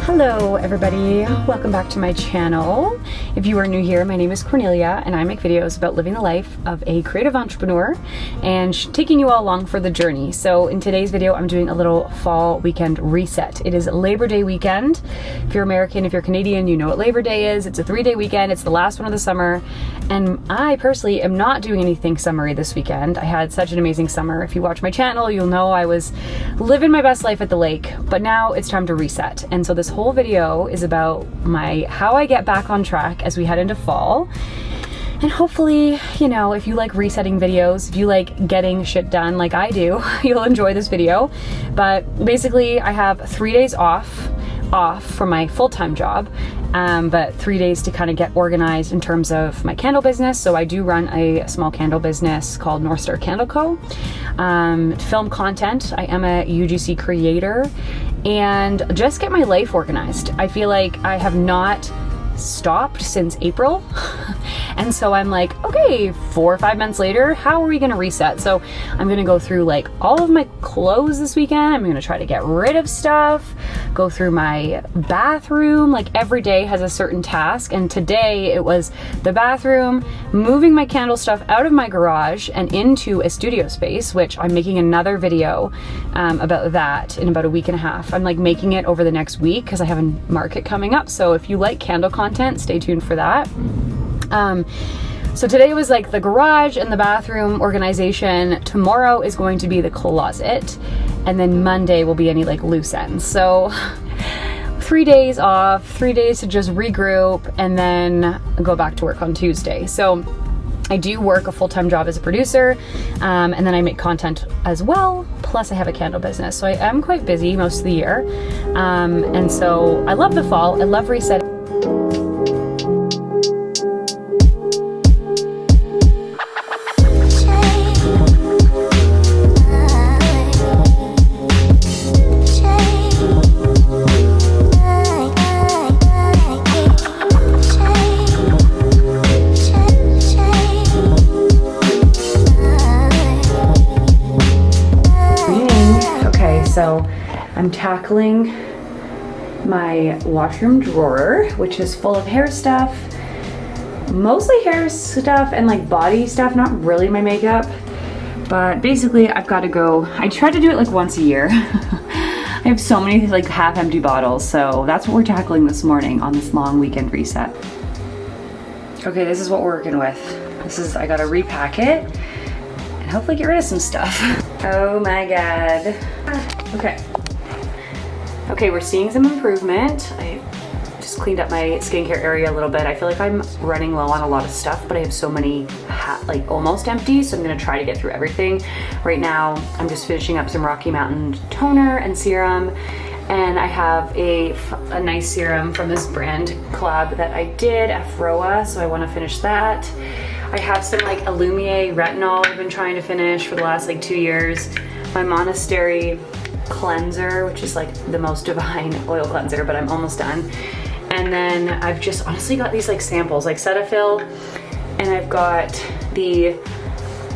Hello everybody, welcome back to my channel. If you are new here, my name is Cornelia and I make videos about living the life of a creative entrepreneur and taking you all along for the journey. So in today's video, I'm doing a little fall weekend reset. It is Labor Day weekend. If you're American, if you're Canadian, you know what Labor Day is. It's a 3-day weekend, it's the last one of the summer, and I personally am not doing anything summery this weekend. I had such an amazing summer. If you watch my channel, you'll know I was living my best life at the lake, but now it's time to reset. And so this whole video is about how I get back on track as we head into fall. And hopefully, you know, if you like resetting videos, if you like getting shit done like I do, you'll enjoy this video. But basically I have 3 days off from my full-time job, but 3 days to kind of get organized in terms of my candle business. So I do run a small candle business called North Star Candle Co. Film content. I am a UGC creator and just get my life organized. I feel like I have not stopped since April. And so I'm like, okay, 4 or 5 months later, how are we gonna reset? So I'm gonna go through like all of my clothes this weekend. I'm gonna try to get rid of stuff, go through my bathroom. Like every day has a certain task. And today it was the bathroom, moving my candle stuff out of my garage and into a studio space, which I'm making another video about that in about a week and a half. I'm like making it over the next week because I have a market coming up. So if you like candle content, stay tuned for that. So today was like the garage and the bathroom organization. Tomorrow is going to be the closet, and then Monday will be any like loose ends. So 3 days off, 3 days to just regroup and then go back to work on Tuesday. So I do work a full-time job as a producer, and then I make content as well. Plus I have a candle business. So I am quite busy most of the year. And so I love the fall. I love resetting. So I'm tackling my washroom drawer, which is full of hair stuff, mostly hair stuff and like body stuff, not really my makeup, but basically I've got to go. I try to do it like once a year. I have so many like half empty bottles, so that's what we're tackling this morning on this long weekend reset. Okay, this is what we're working with. I gotta repack it and hopefully get rid of some stuff. Oh my God. Okay, we're seeing some improvement. I just cleaned up my skincare area a little bit. I feel like I'm running low on a lot of stuff, but I have so many like almost empty, so I'm gonna try to get through everything. Right now, I'm just finishing up some Rocky Mountain toner and serum, and I have a nice serum from this brand collab that I did, Afroa, so I wanna finish that. I have some like Illumier retinol I've been trying to finish for the last like 2 years. My Monastery cleanser, which is like the most divine oil cleanser, but I'm almost done. And then I've just honestly got these like samples, like Cetaphil, and I've got the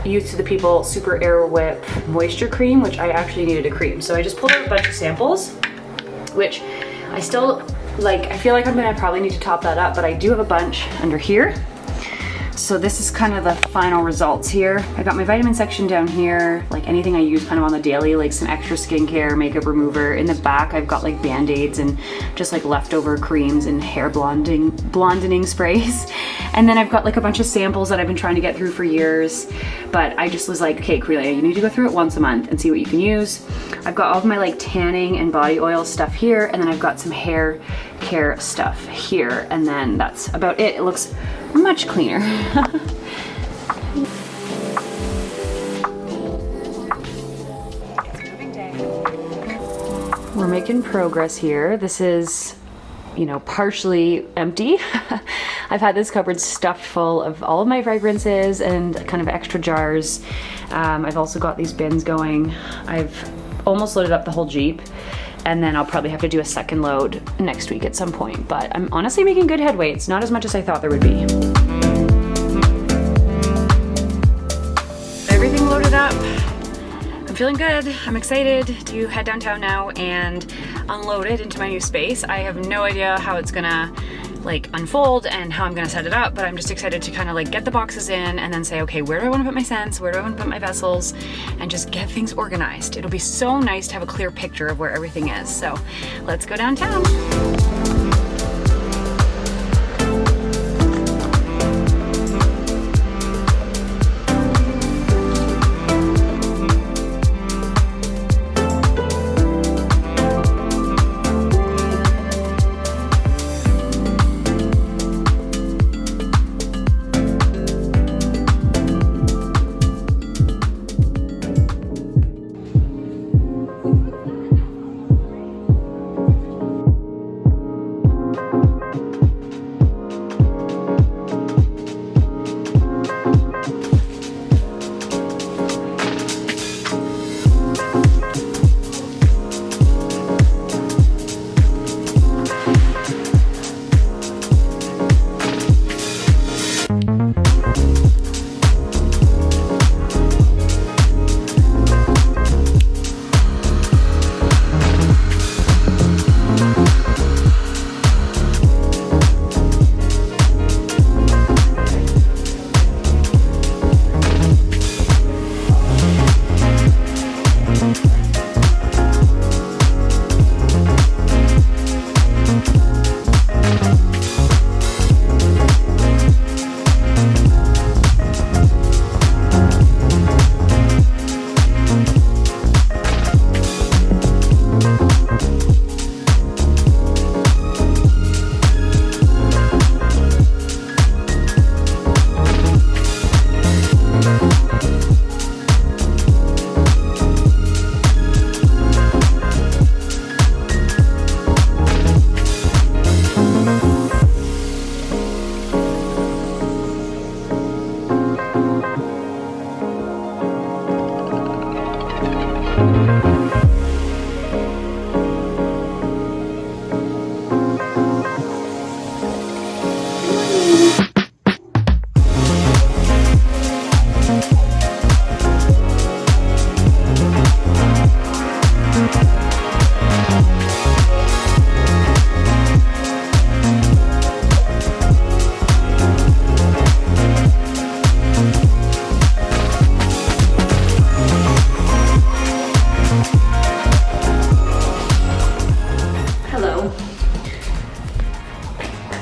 Youth to the People Super Air Whip Moisture Cream, which I actually needed a cream. So I just pulled out a bunch of samples, which I still like. I feel like I'm gonna probably need to top that up, but I do have a bunch under here. So this is kind of the final results here. I got my vitamin section down here, like anything I use kind of on the daily, like some extra skincare, makeup remover. In the back, I've got like Band-Aids and just like leftover creams and hair blondening sprays. And then I've got like a bunch of samples that I've been trying to get through for years. But I just was like, okay, Cornelia, you need to go through it once a month and see what you can use. I've got all of my like tanning and body oil stuff here, and then I've got some hair care stuff here, and then that's about it. It looks much cleaner. We're making progress here. This is, you know, partially empty. I've had this cupboard stuffed full of all of my fragrances and kind of extra jars. I've also got these bins going. I've almost loaded up the whole Jeep, and then I'll probably have to do a second load next week at some point, but I'm honestly making good headway. It's not as much as I thought there would be. Everything loaded up. I've feeling good. I'm excited to head downtown now and unload it into my new space. I have no idea how it's gonna like unfold and how I'm gonna set it up, but I'm just excited to kind of like get the boxes in and then say, okay, where do I want to put my scents? Where do I want to put my vessels? And just get things organized. It'll be so nice to have a clear picture of where everything is. So let's go downtown.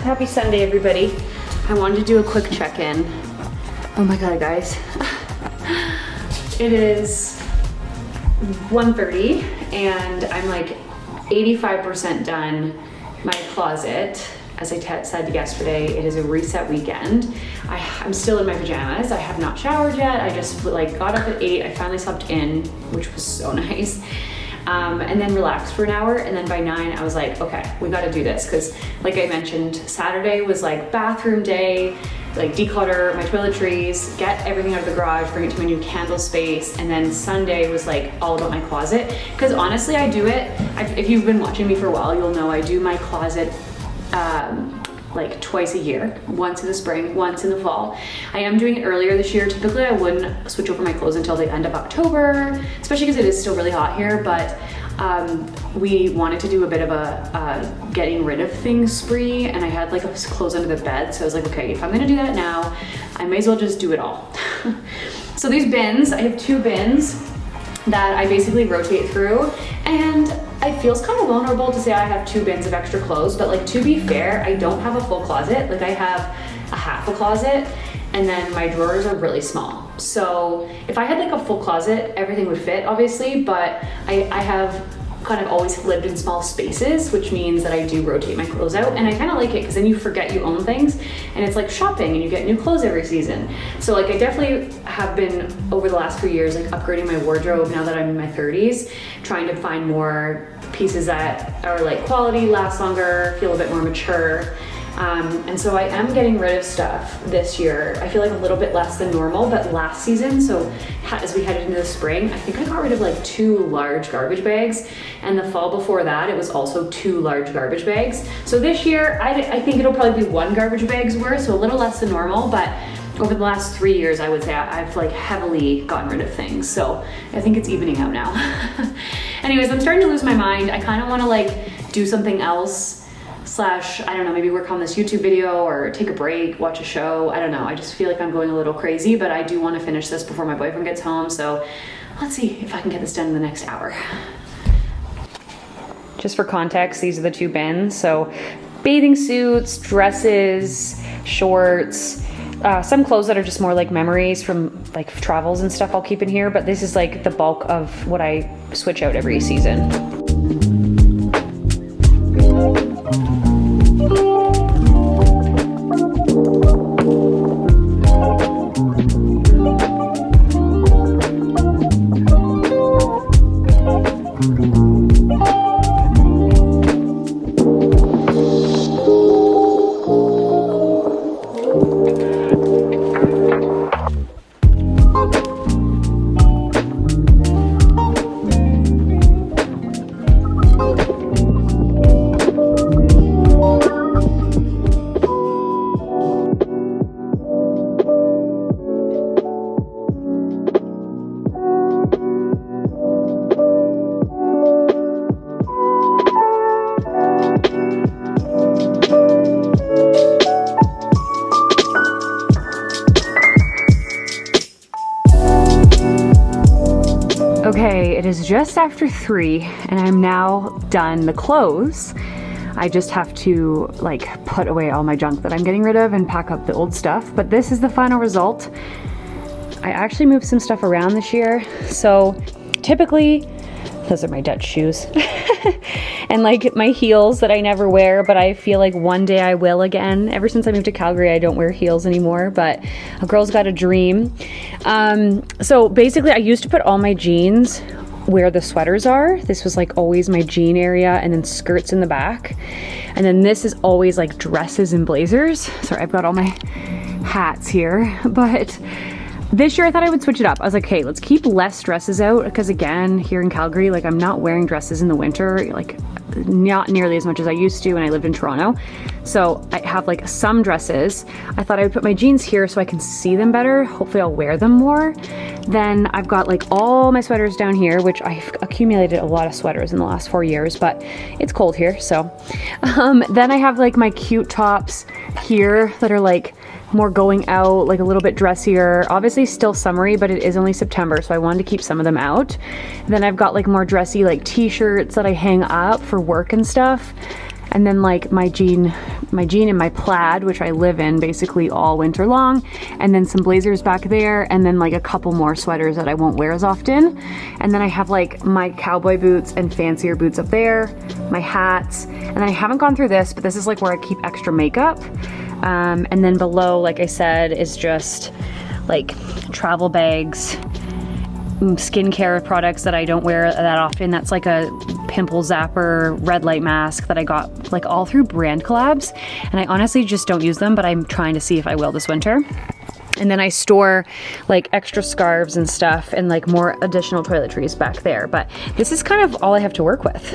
Happy Sunday, everybody. I wanted to do a quick check-in. Oh my God, guys. It is 1:30 and I'm like 85% done my closet. As I said yesterday, it is a reset weekend. I'm still in my pajamas. I have not showered yet. I just like got up at 8. I finally slept in, which was so nice. And then relaxed for an hour, and then by 9 I was like, okay, we gotta do this, because like I mentioned, Saturday was like bathroom day, like declutter my toiletries, get everything out of the garage, bring it to my new candle space, and then Sunday was like all about my closet, because honestly I do it, if you've been watching me for a while, you'll know I do my closet like twice a year, once in the spring, once in the fall. I am doing it earlier this year. Typically I wouldn't switch over my clothes until the end of October, especially because it is still really hot here, but we wanted to do a bit of a getting rid of things spree, and I had like clothes under the bed, so I was like, okay, if I'm gonna do that now, I may as well just do it all. So these bins, I have 2 bins that I basically rotate through, and it feels kind of vulnerable to say I have 2 bins of extra clothes, but like, to be fair, I don't have a full closet. Like, I have a half a closet, and then my drawers are really small. So if I had like a full closet, everything would fit, obviously, but I have kind of always lived in small spaces, which means that I do rotate my clothes out, and I kind of like it because then you forget you own things, and it's like shopping and you get new clothes every season. So like, I definitely have been over the last few years like upgrading my wardrobe now that I'm in my 30s, trying to find more pieces that are like quality, last longer, feel a bit more mature. And so I am getting rid of stuff this year. I feel like a little bit less than normal, but last season, so as we headed into the spring, I think I got rid of like 2 large garbage bags, and the fall before that, it was also 2 large garbage bags. So this year, I think it'll probably be 1 garbage bag's worth, so a little less than normal, but over the last 3 years, I would say I've like heavily gotten rid of things. So I think it's evening out now. Anyways, I'm starting to lose my mind. I kind of want to like do something else, slash, I don't know, maybe work on this YouTube video or take a break, watch a show. I don't know. I just feel like I'm going a little crazy, but I do want to finish this before my boyfriend gets home. So let's see if I can get this done in the next hour. Just for context, these are the 2 bins. So bathing suits, dresses, shorts, some clothes that are just more like memories from like travels and stuff I'll keep in here, but this is like the bulk of what I switch out every season. Okay, it is just after 3 and I'm now done the clothes. I just have to like put away all my junk that I'm getting rid of and pack up the old stuff, but this is the final result. I actually moved some stuff around this year. So typically, those are my Dutch shoes. And like my heels that I never wear, but I feel like one day I will again. Ever since I moved to Calgary, I don't wear heels anymore, but a girl's got a dream. So basically I used to put all my jeans where the sweaters are. This was like always my jean area, and then skirts in the back. And then this is always like dresses and blazers. Sorry, I've got all my hats here, but this year I thought I would switch it up. I was like, okay, let's keep less dresses out, because again, here in Calgary, like I'm not wearing dresses in the winter, like not nearly as much as I used to when I lived in Toronto. So I have like some dresses. I thought I would put my jeans here so I can see them better. Hopefully I'll wear them more. Then I've got like all my sweaters down here, which I've accumulated a lot of sweaters in the last 4 years, but it's cold here. So then I have like my cute tops here that are like more going out, like a little bit dressier, obviously still summery, but it is only September, so I wanted to keep some of them out. Then I've got like more dressy like t-shirts that I hang up for work and stuff. And then like my jean and my plaid, which I live in basically all winter long. And then some blazers back there, and then like a couple more sweaters that I won't wear as often. And then I have like my cowboy boots and fancier boots up there, my hats. And then I haven't gone through this, but this is like where I keep extra makeup. And then below, like I said, is just like travel bags, skincare products that I don't wear that often. That's like a pimple zapper, red light mask that I got like all through brand collabs. And I honestly just don't use them, but I'm trying to see if I will this winter. And then I store like extra scarves and stuff and like more additional toiletries back there. But this is kind of all I have to work with.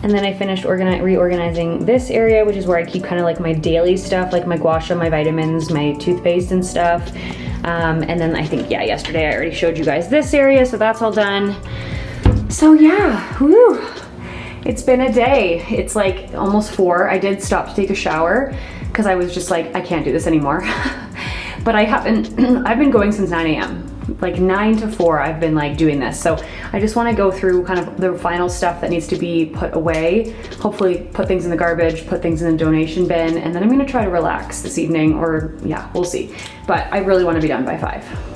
And then I finished reorganizing this area, which is where I keep kind of like my daily stuff, like my gua sha, my vitamins, my toothpaste and stuff. And then I think, yeah, yesterday I already showed you guys this area, so that's all done. So yeah, woo. It's been a day. It's like almost 4. I did stop to take a shower because I was just like, I can't do this anymore. But I've been going since 9 a.m. Like 9 to 4, I've been like doing this. So I just want to go through kind of the final stuff that needs to be put away. Hopefully put things in the garbage, put things in the donation bin, and then I'm going to try to relax this evening, or yeah, we'll see. But I really want to be done by 5.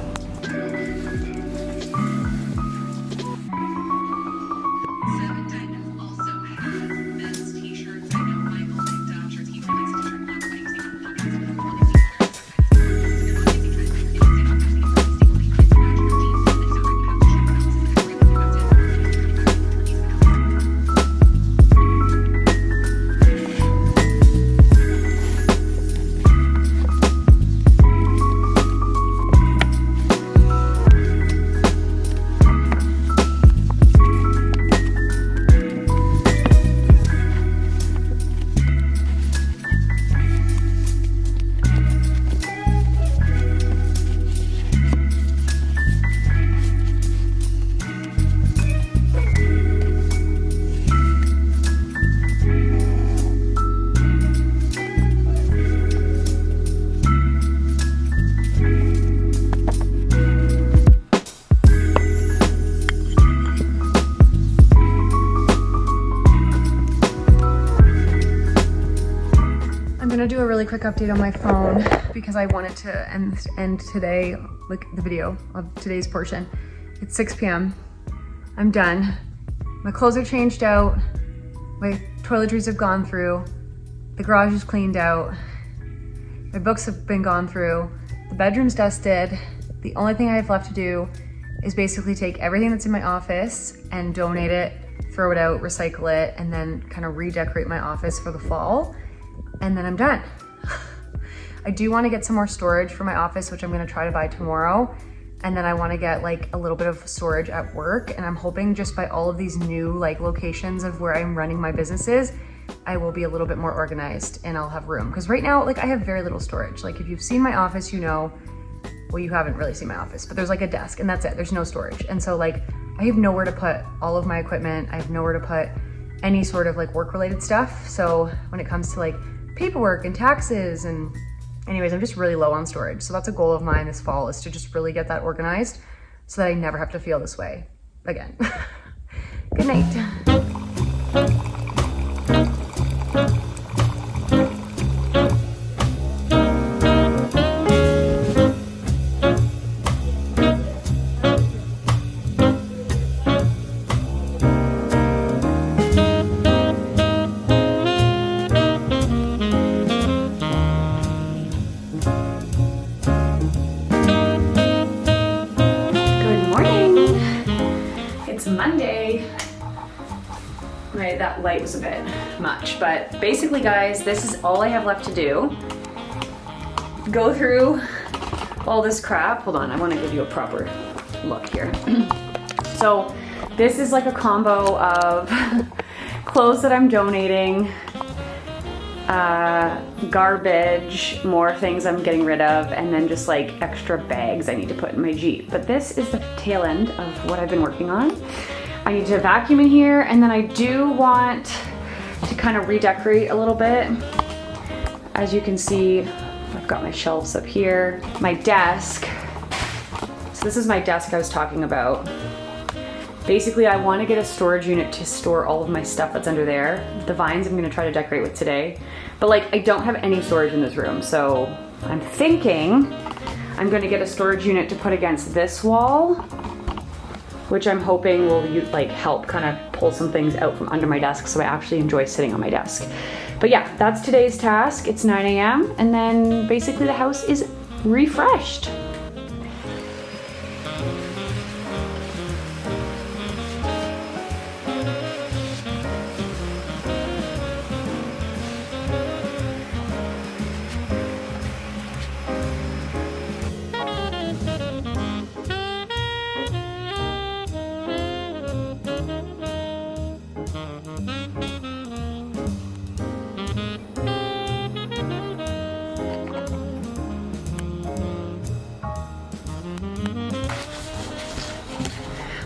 gonna do a really quick update on my phone because I wanted to end today, like the video of today's portion. It's 6 p.m. I'm done. My clothes are changed out. My toiletries have gone through. The garage is cleaned out. My books have been gone through. The bedroom's dusted. The only thing I have left to do is basically take everything that's in my office and donate it, throw it out, recycle it, and then kind of redecorate my office for the fall. And then I'm done. I do want to get some more storage for my office, which I'm going to try to buy tomorrow. And then I want to get like a little bit of storage at work. And I'm hoping just by all of these new like locations of where I'm running my businesses, I will be a little bit more organized and I'll have room. Because right now, like I have very little storage. Like if you've seen my office, you know, well, you haven't really seen my office, but there's like a desk and that's it. There's no storage. And so like, I have nowhere to put all of my equipment. I have nowhere to put any sort of like work related stuff. So when it comes to like paperwork and taxes and anyways, I'm just really low on storage. So that's a goal of mine this fall, is to just really get that organized so that I never have to feel this way again. Good night. Monday. Right, that light was a bit much, but basically guys, this is all I have left to do. Go through all this crap. Hold on, I want to give you a proper look here. So this is like a combo of clothes that I'm donating, garbage, more things I'm getting rid of, and then just like extra bags I need to put in my Jeep. But this is the tail end of what I've been working on. I need to vacuum in here, and then I do want to kind of redecorate a little bit. As you can see, I've got my shelves up here, my desk. So this is my desk I was talking about. Basically, I want to get a storage unit to store all of my stuff that's under there. The vines I'm going to try to decorate with today. But like, I don't have any storage in this room, so I'm thinking I'm going to get a storage unit to put against this wall, which I'm hoping will like help kind of pull some things out from under my desk so I actually enjoy sitting on my desk. But yeah, that's today's task. It's 9 a.m. and then basically the house is refreshed.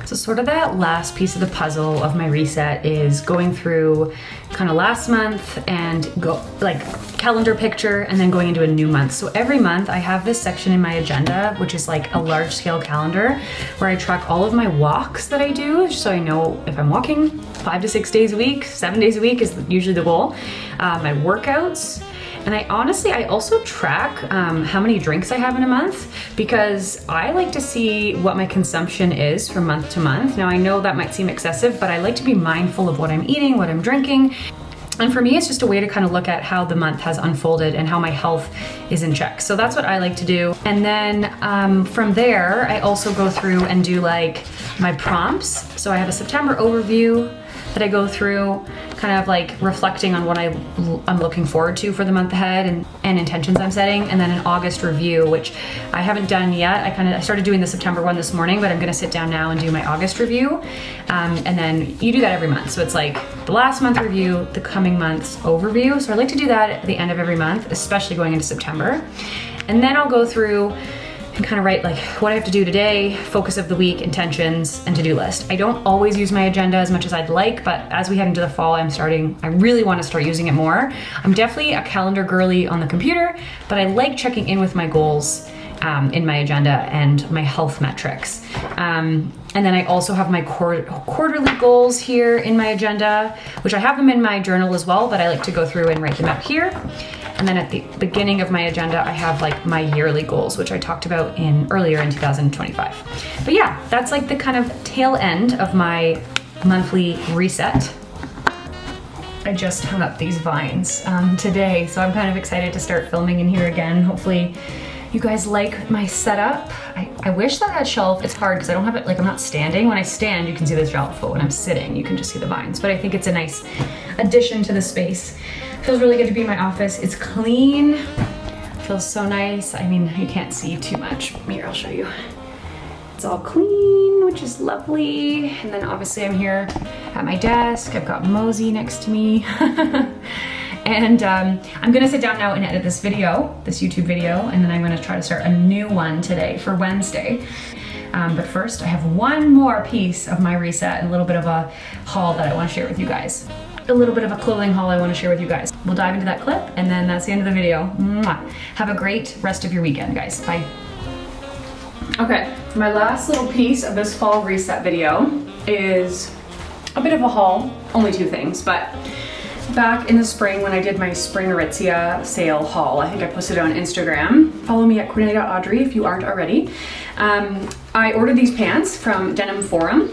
So sort of that last piece of the puzzle of my reset is going through kind of last month and go like calendar picture and then going into a new month. So every month I have this section in my agenda, which is like a large scale calendar where I track all of my walks that I do. So I know if I'm walking 5 to 6 days a week, 7 days a week is usually the goal. My workouts. And I also track how many drinks I have in a month, because I like to see what my consumption is from month to month. Now I know that might seem excessive, but I like to be mindful of what I'm eating, what I'm drinking. And for me, it's just a way to kind of look at how the month has unfolded and how my health is in check. So that's what I like to do. And then from there, I also go through and do like my prompts. So I have a September overview that I go through, kind of like reflecting on what I'm looking forward to for the month ahead and intentions I'm setting, and then an August review, which I haven't done yet. I started doing the September one this morning, but I'm gonna sit down now and do my August review. And then you do that every month. So it's like the last month review, the coming month's overview. So I like to do that at the end of every month, especially going into September. And then I'll go through and kind of write like what I have to do today, focus of the week, intentions, and to-do list. I don't always use my agenda as much as I'd like, but as we head into the fall, I really want to start using it more. I'm definitely a calendar girly on the computer, but I like checking in with my goals in my agenda and my health metrics. And then I also have my quarterly goals here in my agenda, which I have them in my journal as well, but I like to go through and write them out here. And And then at the beginning of my agenda, I have like my yearly goals, which I talked about earlier in 2025. But yeah, that's like the kind of tail end of my monthly reset. I just hung up these vines today, so I'm kind of excited to start filming in here again. Hopefully you guys like my setup. I wish that shelf, it's hard because I don't have it, like I'm not standing. When I stand, you can see the shelf, but when I'm sitting, you can just see the vines. But I think it's a nice addition to the space. Feels really good to be in my office. It's clean, feels so nice. I mean, you can't see too much. Here, I'll show you. It's all clean, which is lovely. And then obviously I'm here at my desk. I've got Mosey next to me. And I'm gonna sit down now and edit this video, this YouTube video, and then I'm gonna try to start a new one today for Wednesday. But first, I have one more piece of my reset and a little bit of a haul that I wanna share with you guys. A little bit of a clothing haul I wanna share with you guys. We'll dive into that clip, and then that's the end of the video. Mwah. Have a great rest of your weekend, guys. Bye. Okay, my last little piece of this fall reset video is a bit of a haul, only two things, but back in the spring when I did my spring Aritzia sale haul, I think I posted it on Instagram. Follow me at Cornelia.Audrey if you aren't already. I ordered these pants from Denim Forum,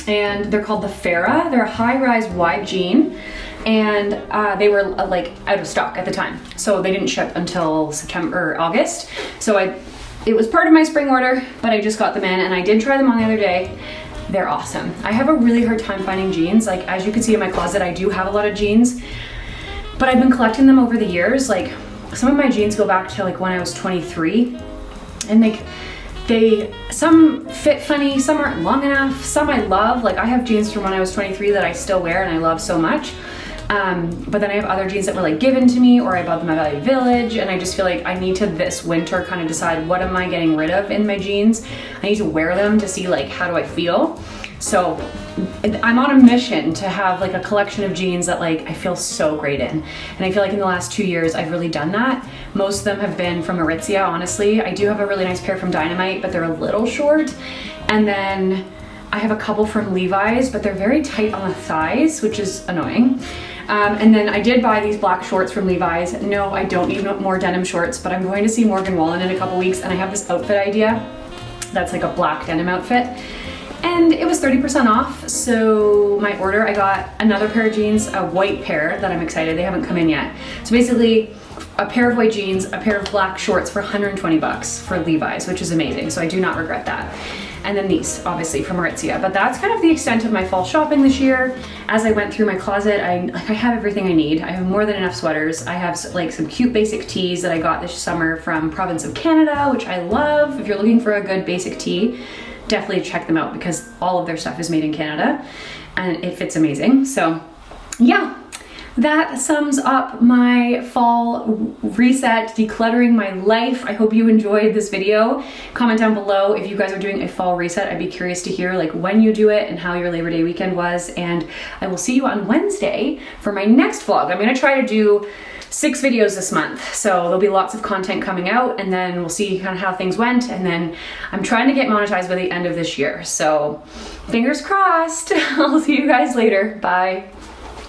and they're called the Farah. They're a high-rise wide jean, and they were like out of stock at the time. So they didn't ship until September or August. So it was part of my spring order, but I just got them in and I did try them on the other day. They're awesome. I have a really hard time finding jeans. Like, as you can see in my closet, I do have a lot of jeans, but I've been collecting them over the years. Like, some of my jeans go back to like when I was 23, and some fit funny, some aren't long enough, some I love. Like, I have jeans from when I was 23 that I still wear and I love so much. But then I have other jeans that were like given to me, or I bought them at Value Village, and I just feel like I need to this winter kind of decide what am I getting rid of in my jeans. I need to wear them to see like how do I feel. So I'm on a mission to have like a collection of jeans that like I feel so great in. And I feel like in the last 2 years I've really done that. Most of them have been from Aritzia, honestly. I do have a really nice pair from Dynamite, but they're a little short. And then I have a couple from Levi's, but they're very tight on the thighs, which is annoying. And then I did buy these black shorts from Levi's. No, I don't need more denim shorts, but I'm going to see Morgan Wallen in a couple weeks, and I have this outfit idea that's like a black denim outfit. And it was 30% off, so my order, I got another pair of jeans, a white pair that I'm excited, they haven't come in yet. So basically, a pair of white jeans, a pair of black shorts for 120 bucks for Levi's, which is amazing, so I do not regret that. And then these, obviously, from Aritzia. But that's kind of the extent of my fall shopping this year. As I went through my closet, I have everything I need. I have more than enough sweaters. I have like some cute basic tees that I got this summer from Province of Canada, which I love. If you're looking for a good basic tee, definitely check them out because all of their stuff is made in Canada and it fits amazing. So yeah, that sums up my fall reset, decluttering my life. I hope you enjoyed this video. Comment down below if you guys are doing a fall reset. I'd be curious to hear like when you do it and how your Labor Day weekend was. And I will see you on Wednesday for my next vlog. I'm gonna try to do 6 videos this month. So there'll be lots of content coming out, and then we'll see kind of how things went. And then I'm trying to get monetized by the end of this year. So fingers crossed. I'll see you guys later. Bye.